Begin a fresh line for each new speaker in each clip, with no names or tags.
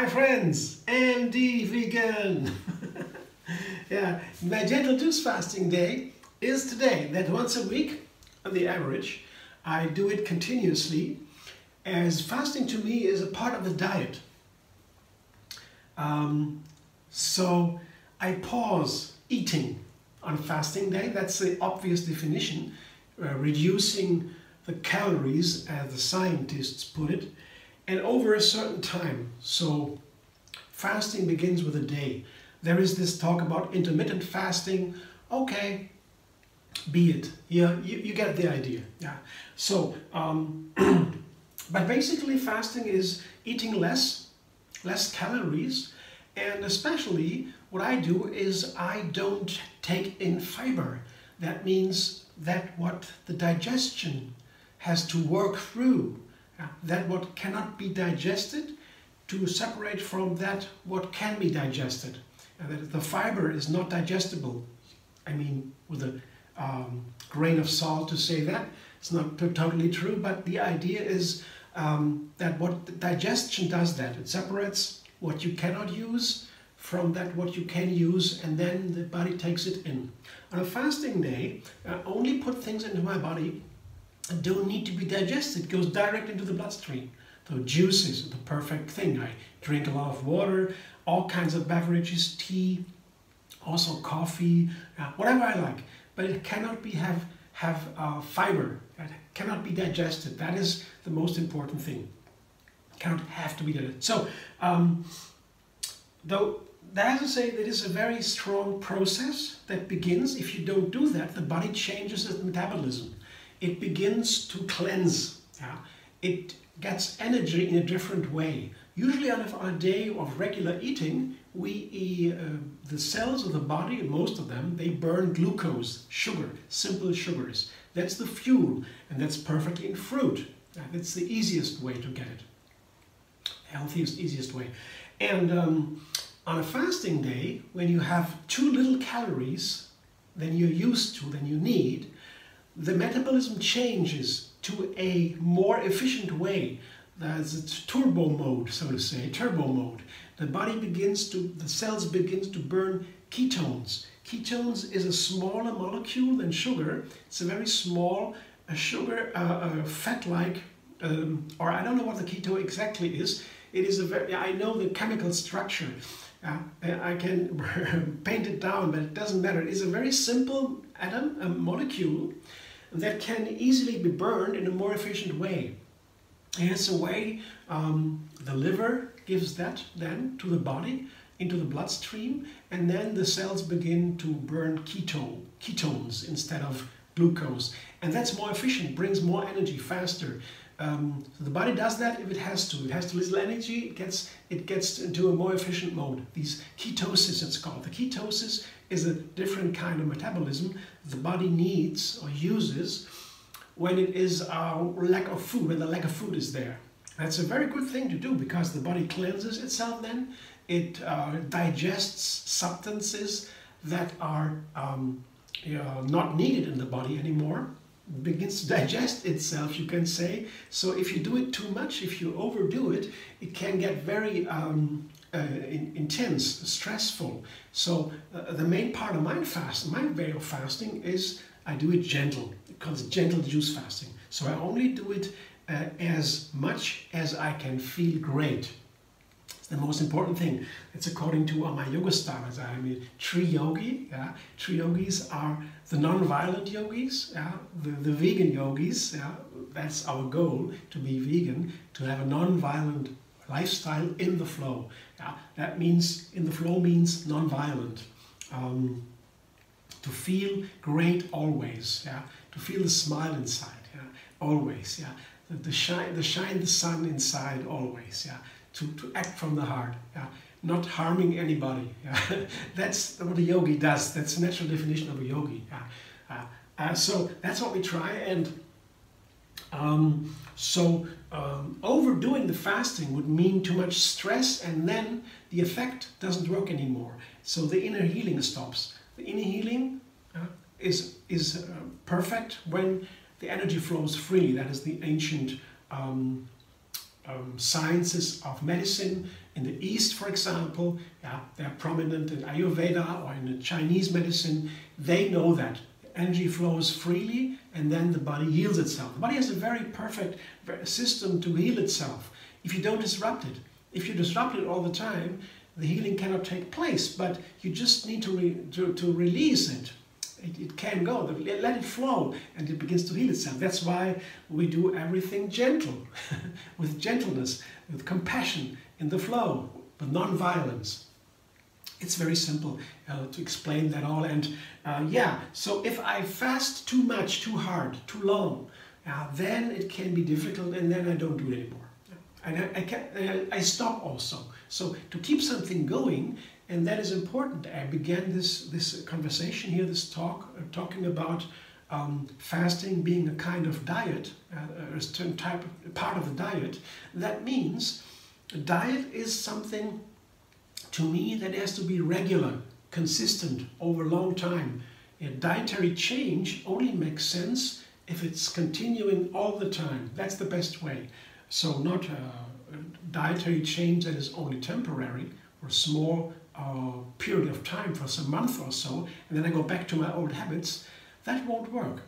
Hi friends, MD Vegan! Yeah, my gentle juice fasting day is today. That once a week, on the average, I do it continuously, as fasting to me is a part of the diet. So I pause eating on fasting day. That's the obvious definition, reducing the calories, as the scientists put it, and over a certain time. So fasting begins with a day. There is this talk about intermittent fasting. Okay, be it. Yeah, you get the idea. Yeah. So, but basically fasting is eating less calories, and especially what I do is I don't take in fiber. That means that what the digestion has to work through, that what cannot be digested, to separate from that what can be digested. That the fiber is not digestible. I mean, with a grain of salt to say that. It's not totally true, but the idea is that what the digestion does that. It separates what you cannot use from that what you can use, and then the body takes it in. On a fasting day, I only put things into my body that don't need to be digested. It goes direct into the bloodstream. So juice is the perfect thing. I drink a lot of water, all kinds of beverages, tea, also coffee, whatever I like. But it cannot be have fiber. It cannot be digested. That is the most important thing. It cannot have to be digested. So, though that has to say that it's a very strong process that begins. If you don't do that, the body changes its metabolism. It begins to cleanse. Yeah? It gets energy in a different way. Usually on a day of regular eating, the cells of the body, most of them, they burn glucose, sugar, simple sugars. That's the fuel, and that's perfectly in fruit. That's the easiest way to get it. Healthiest, easiest way. And on a fasting day, when you have too little calories than you're used to, than you need, the metabolism changes to a more efficient way. There's a turbo mode, so to say, turbo mode. The cells begin to burn ketones. Ketones is a smaller molecule than sugar. It's a very small sugar, fat-like, or I don't know what the keto exactly is. It is I know the chemical structure. I can paint it down, but it doesn't matter. It is a very simple atom, a molecule, that can easily be burned in a more efficient way. And it's a way the liver gives that then to the body, into the bloodstream, and then the cells begin to burn ketones instead of glucose. And that's more efficient, brings more energy faster. So the body does that if it has to. It has too little energy, it gets into a more efficient mode. These ketosis, it's called. The ketosis is a different kind of metabolism the body needs or uses when it is lack of food, when the lack of food is there. That's a very good thing to do, because the body cleanses itself then. It digests substances that are not needed in the body anymore. It begins to digest itself, you can say. So if you do it too much, if you overdo it, it can get very intense, stressful. So the main part of my way of fasting is I do it gentle. It calls it gentle juice fasting. So I only do it as much as I can feel great. It's the most important thing. It's according to my yoga stars. I mean, Tree Yogi. Yeah? Tree Yogis are the non-violent yogis, yeah? the vegan yogis. Yeah? That's our goal, to be vegan, to have a non-violent lifestyle in the flow. Yeah? That means, in the flow means non-violent. To feel great always, yeah? To feel the smile inside, yeah? Always, yeah? To shine the sun inside always, yeah? To act from the heart, yeah? Not harming anybody. Yeah? That's what a yogi does. That's the natural definition of a yogi. Yeah? So that's what we try, and overdoing the fasting would mean too much stress, and then the effect doesn't work anymore. So the inner healing stops. The inner healing is perfect when the energy flows freely. That is the ancient sciences of medicine in the East, for example, yeah, they're prominent in Ayurveda or in the Chinese medicine. They know that energy flows freely and then the body heals itself. The body has a very perfect system to heal itself if you don't disrupt it. If you disrupt it all the time, the healing cannot take place, but you just need to release it. It can go, let it flow, and it begins to heal itself. That's why we do everything gentle, with gentleness, with compassion, in the flow, with non-violence. It's very simple to explain that all. And yeah, so if I fast too much, too hard, too long, then it can be difficult, and then I don't do it anymore. And I stop also. So to keep something going, and that is important. I began this conversation here, this talk, talking about fasting being a kind of diet, a certain part of the diet. That means a diet is something, to me, that has to be regular, consistent, over a long time. A dietary change only makes sense if it's continuing all the time. That's the best way. So not a dietary change that is only temporary or small period of time for some month or so, and then I go back to my old habits. That won't work.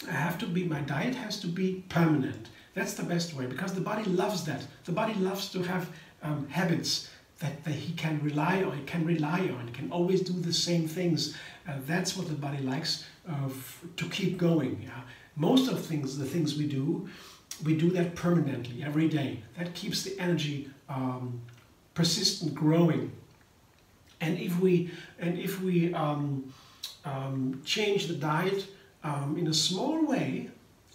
My diet has to be permanent. That's the best way, because the body loves that. The body loves to have habits that he can rely on. It can always do the same things. That's what the body likes to keep going. Yeah? Most of the things we do that permanently, every day. That keeps the energy persistent, growing. And if we change the diet in a small way,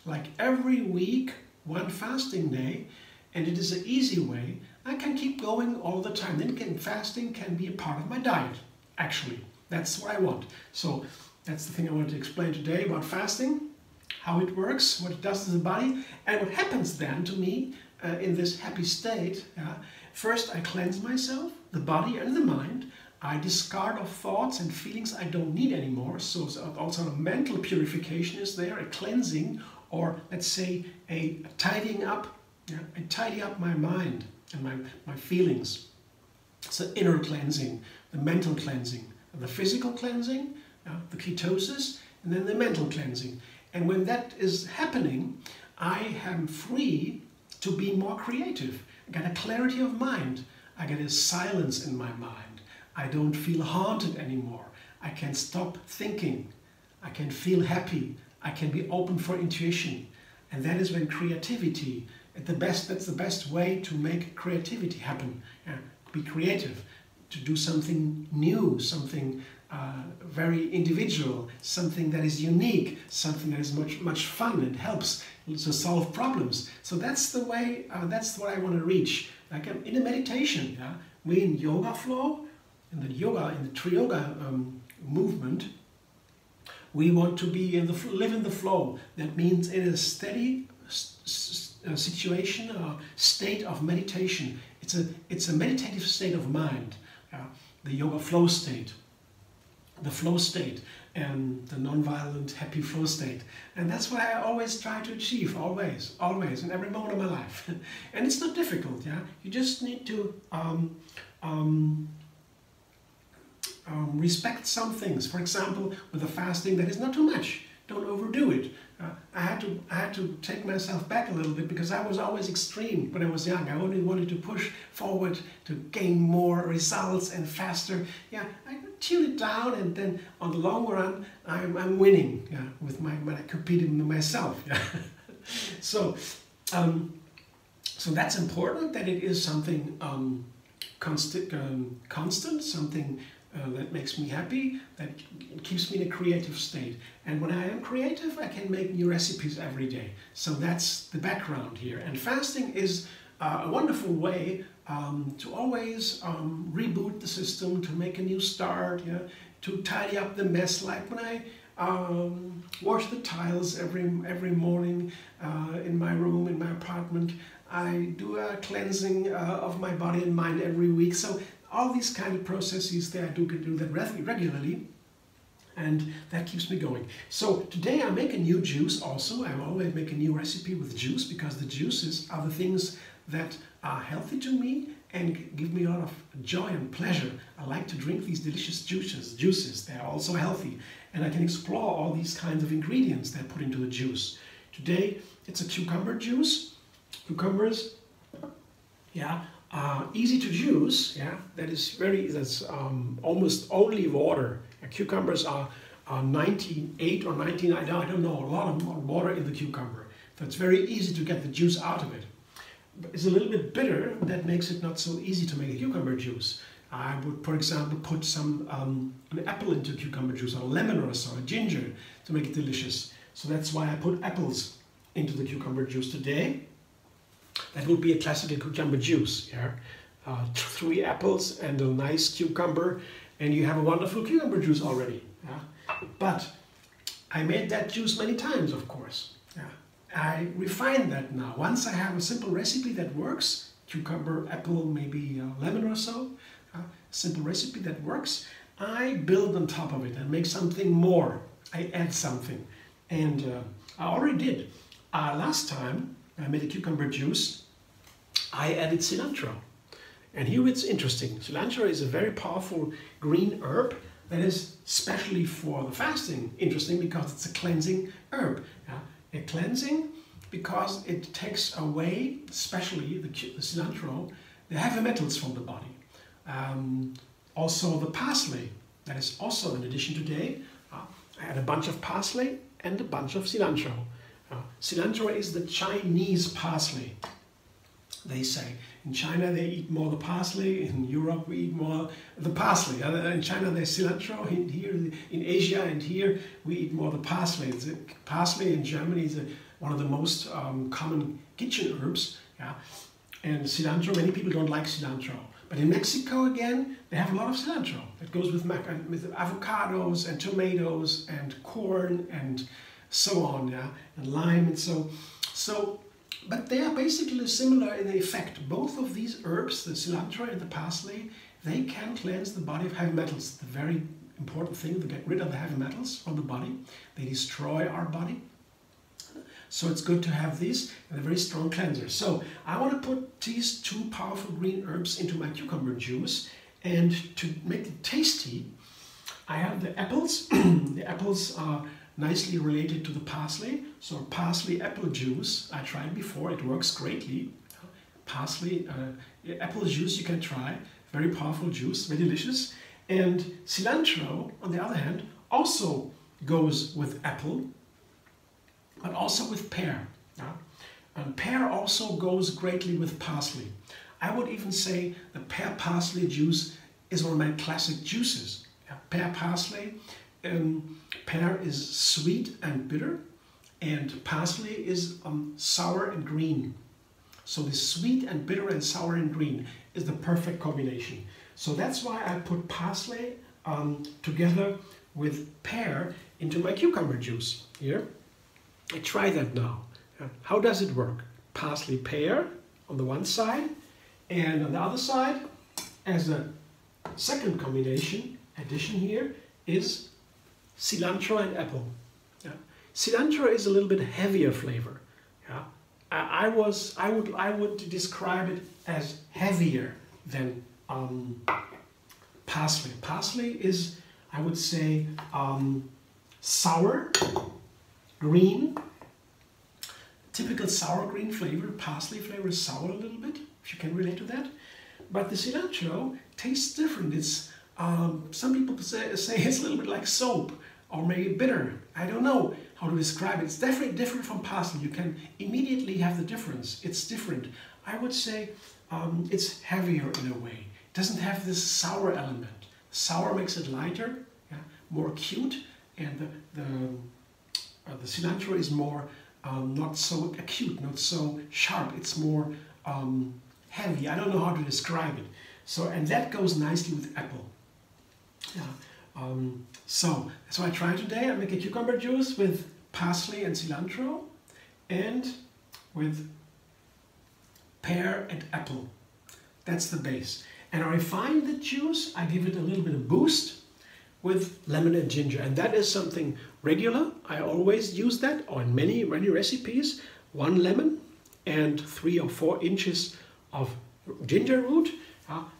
like every week, one fasting day, and it is an easy way, I can keep going all the time. Then fasting can be a part of my diet, actually. That's what I want. So that's the thing I want to explain today about fasting, how it works, what it does to the body, and what happens then to me in this happy state. First, I cleanse myself, the body and the mind. I discard of thoughts and feelings I don't need anymore. So also a mental purification is there, a cleansing, or let's say a tidying up. I tidy up my mind and my feelings. It's an inner cleansing, the mental cleansing, the physical cleansing, the ketosis, and then the mental cleansing. And when that is happening, I am free to be more creative. I get a clarity of mind. I get a silence in my mind. I don't feel haunted anymore. I can stop thinking. I can feel happy. I can be open for intuition. And that is when creativity, that's the best way to make creativity happen. Be creative, to do something new, something very individual, something that is unique, something that is much fun and helps to solve problems. So that's the way, that's what I want to reach. Like in a meditation, we in yoga flow, in the Tree Yoga movement, we want to be live in the flow. That means in a steady situation, state of meditation. It's a meditative state of mind, the yoga flow state. The flow state and the non-violent happy flow state. And that's what I always try to achieve, always, in every moment of my life. And it's not difficult, You just need to respect some things. For example, with the fasting, that is not too much. Don't overdo it. I had to take myself back a little bit, because I was always extreme when I was young. I only wanted to push forward to gain more results and faster. I tune it down, and then on the long run, I'm winning. When I compete with myself. So that's important, that it is something constant, something that makes me happy, that keeps me in a creative state. And when I am creative, I can make new recipes every day. So that's the background here. And fasting is a wonderful way to always reboot the system, to make a new start, to tidy up the mess. Like when I wash the tiles every morning in my room, in my apartment, I do a cleansing of my body and mind every week. So all these kind of processes there, I do that regularly. And that keeps me going. So today I make a new juice also. I always make a new recipe with juice because the juices are the things that are healthy to me and give me a lot of joy and pleasure. I like to drink these delicious juices. They are also healthy. And I can explore all these kinds of ingredients that I put into the juice. Today it's a cucumber juice. Cucumbers, yeah, are easy to juice. Yeah, that's almost only water. Cucumbers are 98 or 99, I don't know, a lot of water in the cucumber. So it's very easy to get the juice out of it. But it's a little bit bitter, that makes it not so easy to make a cucumber juice. I would, for example, put some an apple into cucumber juice, or a lemon or so, a ginger, to make it delicious. So that's why I put apples into the cucumber juice today. That would be a classical cucumber juice. Yeah? 3 apples and a nice cucumber, and you have a wonderful cucumber juice already. Yeah? But I made that juice many times, of course. Yeah? I refined that now. Once I have a simple recipe that works, cucumber, apple, maybe lemon or so, simple recipe that works, I build on top of it and make something more. I add something. And I already did. Last time I made a cucumber juice, I added cilantro. And here it's interesting. Cilantro is a very powerful green herb that is especially for the fasting interesting because it's a cleansing herb. A cleansing because it takes away, especially the cilantro, the heavy metals from the body. Also the parsley, that is also an addition today. I had a bunch of parsley and a bunch of cilantro. Cilantro is the Chinese parsley, they say. In China they eat more the parsley, in Europe we eat more the parsley. In China there's cilantro, here in Asia and here we eat more the parsley. Parsley in Germany is one of the most common kitchen herbs. Yeah? And cilantro, many people don't like cilantro. But in Mexico again, they have a lot of cilantro. That goes with avocados and tomatoes and corn and so on, yeah, and lime and so. But they are basically similar in effect. Both of these herbs, the cilantro and the parsley, they can cleanse the body of heavy metals. The very important thing to get rid of the heavy metals from the body. They destroy our body. So it's good to have these, and they're very strong cleansers. So I want to put these 2 powerful green herbs into my cucumber juice, and to make it tasty, I have the apples. The apples are nicely related to the parsley. So parsley apple juice, I tried before, it works greatly. Parsley apple juice you can try, very powerful juice, very delicious. And cilantro, on the other hand, also goes with apple, but also with pear. Yeah? And pear also goes greatly with parsley. I would even say the pear parsley juice is one of my classic juices. Yeah? Pear parsley, pear is sweet and bitter, and parsley is sour and green. So the sweet and bitter and sour and green is the perfect combination. So that's why I put parsley together with pear into my cucumber juice here. I try that now. How does it work? Parsley, pear on the one side, and on the other side, as a second addition here, is cilantro and apple. Yeah. Cilantro is a little bit heavier flavor. Yeah. I would describe it as heavier than parsley. Parsley is, I would say, sour, green, typical sour green flavor. Parsley flavor is sour a little bit, if you can relate to that. But the cilantro tastes different. It's some people say it's a little bit like soap, or maybe bitter. I don't know how to describe it. It's definitely different from parsley. You can immediately have the difference. It's different. I would say it's heavier in a way. It doesn't have this sour element. Sour makes it lighter, yeah, more acute, and the cilantro is more not so acute, not so sharp. It's more heavy. I don't know how to describe it. So, and that goes nicely with apple. Yeah. So that's what I tried today. I make a cucumber juice with parsley and cilantro, and with pear and apple. That's the base. And I refine the juice. I give it a little bit of boost with lemon and ginger, and that is something regular. I always use that on many recipes. 1 lemon and 3 or 4 inches of ginger root.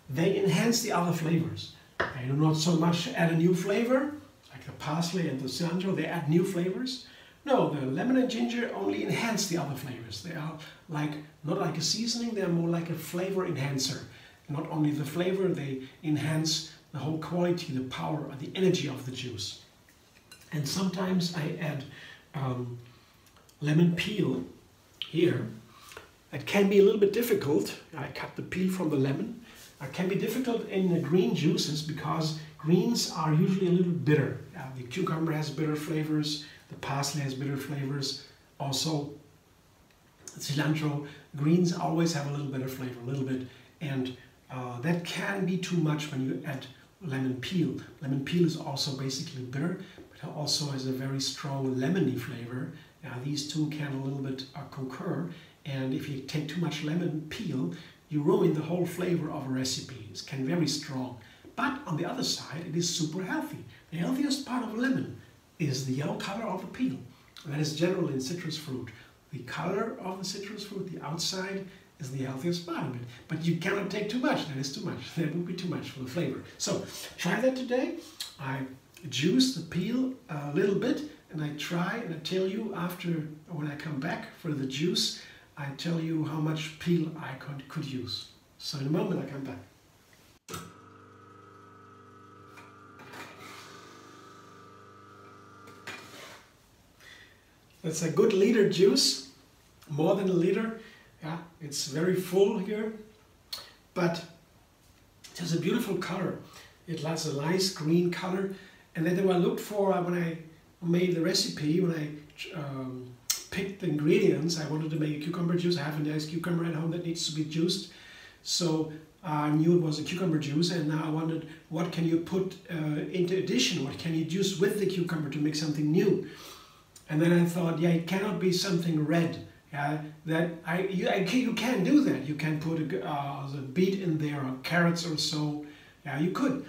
They enhance the other flavors. They do not so much add a new flavor, like the parsley and the cilantro, they add new flavors. No, the lemon and ginger only enhance the other flavors. They are like, not like a seasoning, they are more like a flavor enhancer. Not only the flavor, they enhance the whole quality, the power, the energy of the juice. And sometimes I add lemon peel here. It can be a little bit difficult. I cut the peel from the lemon. It can be difficult in the green juices because greens are usually a little bitter. The cucumber has bitter flavors, the parsley has bitter flavors. Also, cilantro, greens always have a little bitter flavor, a little bit. And that can be too much when you add lemon peel. Lemon peel is also basically bitter, but also has a very strong lemony flavor. These two can a little bit concur, and if you take too much lemon peel, you ruin the whole flavor of a recipe. It can be very strong. But on the other side, it is super healthy. The healthiest part of a lemon is the yellow color of the peel. And that is general in citrus fruit. The color of the citrus fruit, the outside, is the healthiest part of it. But you cannot take too much. That is too much. That would be too much for the flavor. So try that today. I juice the peel a little bit, and I try and I tell you after, when I come back for the juice, I tell you how much peel I could use. So in a moment I come back. That's a good liter juice, more than a liter. Yeah, it's very full here, but it has a beautiful color. It has a nice green color, and then what I looked for when I made the recipe, when I picked the ingredients, I wanted to make a cucumber juice. I have a nice cucumber at home that needs to be juiced, so I knew it was a cucumber juice, and now I wondered what can you put into addition, what can you juice with the cucumber to make something new. And then I thought, yeah, it cannot be something red. Yeah, you can do that. You can put a beet in there, or carrots or so. Yeah, you could.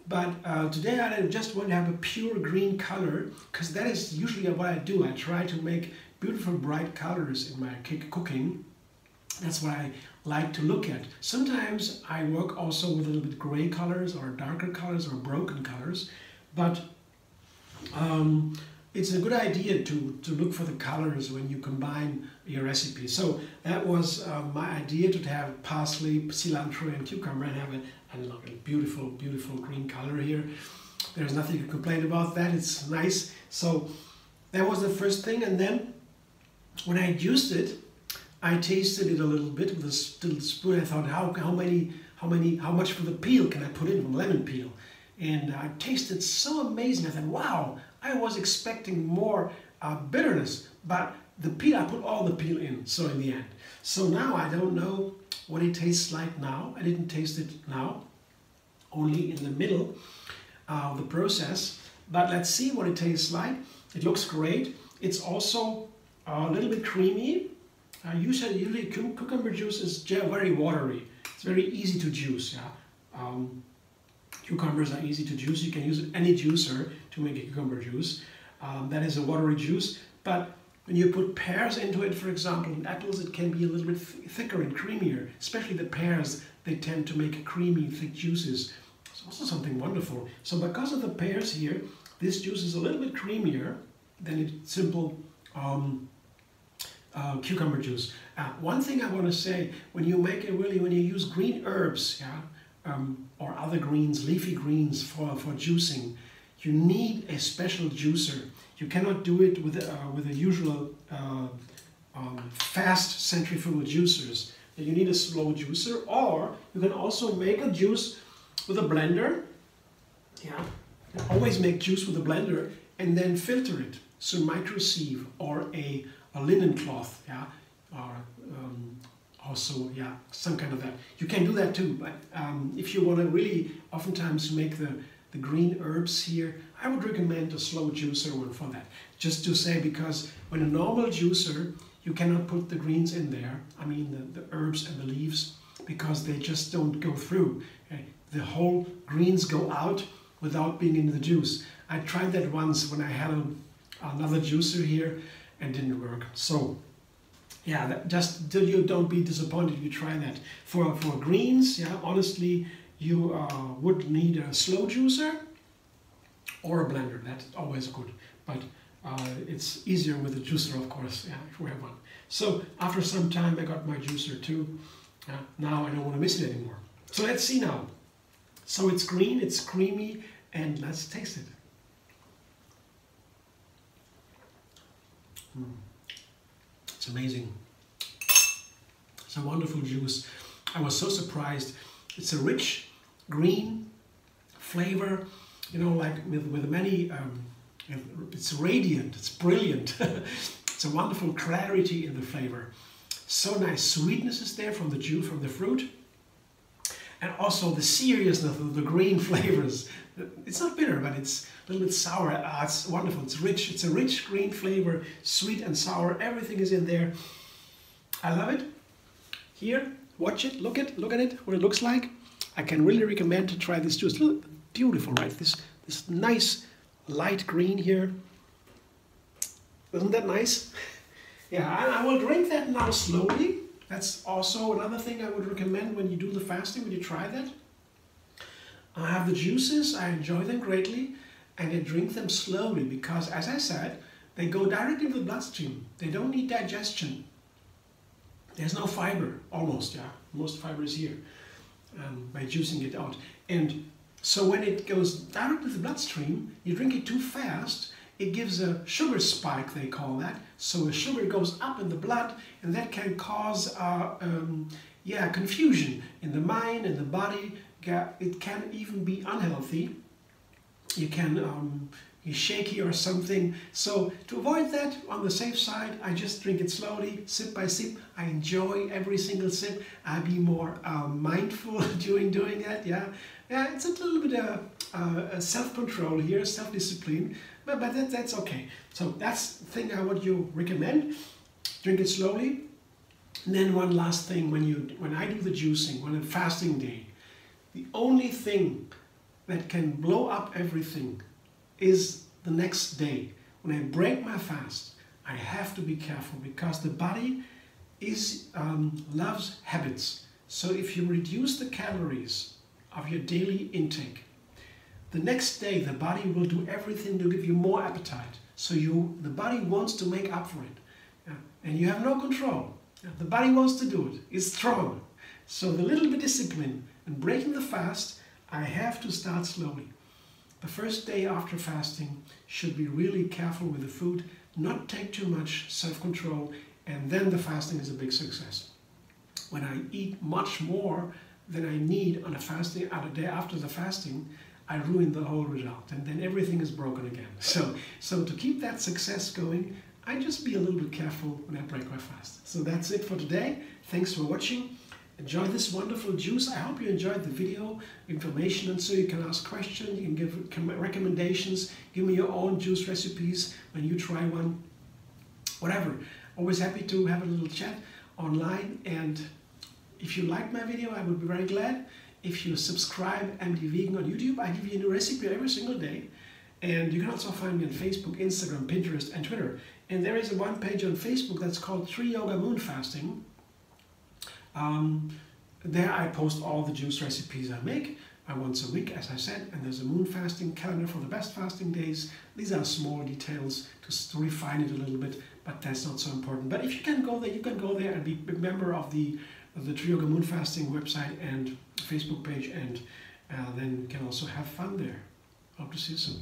But today I just want to have a pure green color, because that is usually what I do. I try to make beautiful bright colors in my cooking. That's what I like to look at. Sometimes I work also with a little bit gray colors or darker colors or broken colors. But it's a good idea to look for the colors when you combine your recipe. So that was my idea, to have parsley, cilantro and cucumber and have a beautiful, beautiful green color here. There's nothing to complain about that, it's nice. So that was the first thing, and then when I juiced it, I tasted it a little bit with a little spoon. I thought, how much for the peel can I put in from lemon peel? And I tasted so amazing. I thought, wow, I was expecting more bitterness, but the peel, I put all the peel in, so in the end. So now I don't know what it tastes like now. I didn't taste it now, only in the middle of the process. But let's see what it tastes like. It looks great. It's also a little bit creamy. Usually cucumber juice is very watery. It's very easy to juice. Yeah. Cucumbers are easy to juice. You can use any juicer to make a cucumber juice. That is a watery juice. But when you put pears into it, for example, and apples, it can be a little bit thicker and creamier. Especially the pears, they tend to make creamy, thick juices. It's also something wonderful. So because of the pears here, this juice is a little bit creamier than a simple cucumber juice. One thing I want to say, when you use green herbs, yeah, or other greens, leafy greens for juicing, you need a special juicer. You cannot do it with the usual fast centrifugal juicers. You need a slow juicer, or you can also make a juice with a blender. Yeah, always make juice with a blender and then filter it. So microsieve or a linen cloth, yeah, or also, yeah, some kind of that. You can do that too, but if you want to really oftentimes make the green herbs here, I would recommend a slow juicer one for that. Just to say, because when a normal juicer, you cannot put the greens in there, I mean the herbs and the leaves, because they just don't go through. Okay? The whole greens go out without being in the juice. I tried that once when I had another juicer here and didn't work. So yeah, just till you don't be disappointed, you try that. For greens, yeah, honestly, you would need a slow juicer or a blender. That's always good, but it's easier with a juicer, of course, yeah, if we have one. So after some time, I got my juicer too. Now I don't want to miss it anymore. So let's see now. So it's green, it's creamy, and let's taste it. It's amazing. It's a wonderful juice. I was so surprised. It's a rich green flavor, you know, like with many, it's radiant, it's brilliant. It's a wonderful clarity in the flavor. So nice sweetness is there from the juice, from the fruit. And also the seriousness of the green flavors. It's not bitter, but it's a little bit sour. It's wonderful, it's rich. It's a rich green flavor, sweet and sour. Everything is in there. I love it. Here, watch it, look at it, what it looks like. I can really recommend to try this juice. Look, beautiful, right? This nice light green here. Isn't that nice? Yeah, I will drink that now slowly. That's also another thing I would recommend when you do the fasting, when you try that. I have the juices, I enjoy them greatly, and I drink them slowly because, as I said, they go directly into the bloodstream. They don't need digestion. There's no fiber, almost, yeah. Most fiber is here by juicing it out. And so when it goes directly to the bloodstream, you drink it too fast, it gives a sugar spike, they call that. So the sugar goes up in the blood, and that can cause confusion in the mind, in the body. It can even be unhealthy. You can be shaky or something. So to avoid that, on the safe side, I just drink it slowly, sip by sip. I enjoy every single sip. I be more mindful during doing that. Yeah, it's a little bit of self-control here, self-discipline. But that's okay. So that's the thing I would you recommend. Drink it slowly. And then one last thing, when I do the juicing, on a fasting day, the only thing that can blow up everything is the next day. When I break my fast, I have to be careful because the body loves habits. So if you reduce the calories of your daily intake, the next day the body will do everything to give you more appetite. So the body wants to make up for it. And you have no control. The body wants to do it. It's strong. So the little bit discipline and breaking the fast, I have to start slowly. The first day after fasting should be really careful with the food, not take too much self-control, and then the fasting is a big success. When I eat much more than I need on a day after the fasting, I ruin the whole result, and then everything is broken again. So to keep that success going, I just be a little bit careful when I break my fast. So that's it for today. Thanks for watching. Enjoy this wonderful juice. I hope you enjoyed the video information, and so you can ask questions, you can give recommendations, give me your own juice recipes when you try one, whatever. Always happy to have a little chat online, and if you like my video, I would be very glad if you subscribe MD Vegan on YouTube. I give you a new recipe every single day, and you can also find me on Facebook, Instagram, Pinterest, and Twitter. And there is one page on Facebook that's called 3 Yoga Moon Fasting. There I post all the juice recipes I make once a week, as I said, and there's a moon fasting calendar for the best fasting days. These are small details to refine it a little bit, but that's not so important. But if you can go there, you can go there and be a member of the 3 Yoga Moon Fasting website and Facebook page, and then you can also have fun there. Hope to see you soon.